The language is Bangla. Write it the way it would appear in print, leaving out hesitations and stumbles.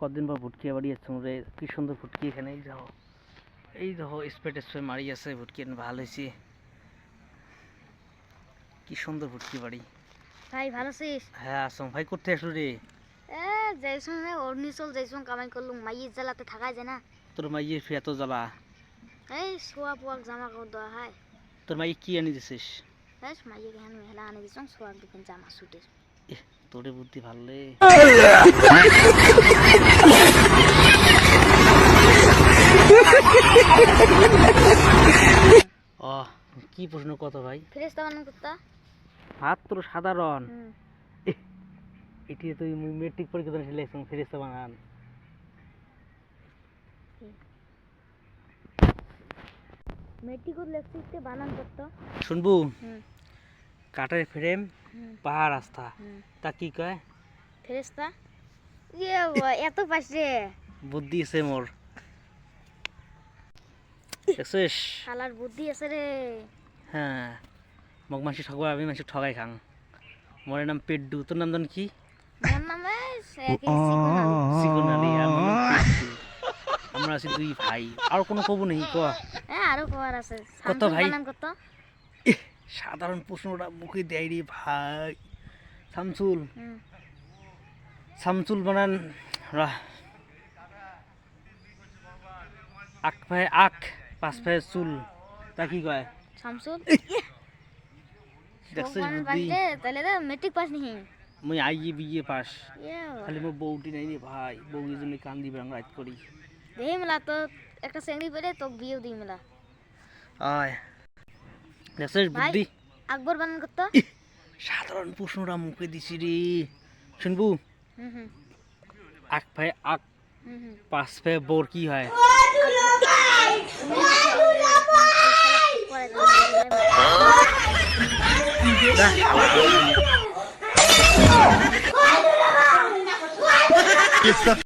কতদিন পর ভুটকি বাড়ি যাচ্ছে রে, কি সুন্দর ভুটকি এখানে। এই দেখো স্প্রে মারি আছে, ভুটকি ভালো হয়েছে, কি সুন্দর ভুটকি বাড়ি। ভাই ভালো আছিস? হ্যাঁ আসম ভাই, করতে আসলো রে? যাইছুন অরুণাচল যাইছুন, কামাই করলুম, মাইয়ের জ্বালাতে থাকা যায় না। তোর মাইয়ের ফিরে এত জ্বালা? এই সোয়া পোয়াক জামা কাপড় দেওয়া হয়। তোর মাইয়ে কি আনি দিছিস? মাইয়ে কেন মেলা আনে দিছুন, সোয়াক দিকেন জামা সুটের। তোরে বুদ্ধি ভাললে। ও কি প্রশ্ন কত ভাই? ফেরেশতা বানান করতা মাত্র সাধারণ। এটি তুই মেট্রিক পরীক্ষা সিলেকশন ফেরেশতা বানান। মেট্রিক লেখছিতে বানান করতা শুনবু? কাঠের ফ্রেম, পাহাড় রাস্তা, তা কি কয়? ফেরেশতা। এত পাশে বুদ্ধি আছে মোর, দেখছিস? শালার বুদ্ধি আছে রে। হ্যাঁ, মগ মাসি ঠকবা, আমি মাসি ঠগাই খাং। মোর নাম পেড্ডু, তোর নাম জান কি? মোর নামে চিকন আলী, আর মোর নাম পেড্ডু। আমরা আছি দুই ভাই, আর কোনো কবু নেই ক? আরো কবার আছে। কত ভাই? বানান করতা সাধারণ প্রশ্নটা মুখে দেয় রে ভাই। শামসুল, শামসুল বানান। আখ ভাই আখ, পাঁচ ভাই চুল, তা কি কয়? শামসুল। দেখছিস বুদ্ধি? তাহলে তো মেট্রিক পাস নি। মুই আইয়ে বিয়ে পাস, খালি মোর বউটি নাই রে ভাই। বউয়ের জন্য কান্দি বেড়াং রাত করি। দেহি মেলা তো একটা চেংড়ি পেলে তো বিয়েও দিই মেলা। আয় দেখছিস বুদ্ধি? আকবর বানান করতা সাধারণ প্রশ্নটা মুখে দিছি রে, শুনবু? আখ ভাই আখ, পাঁচ ভাই বোর কি হয়?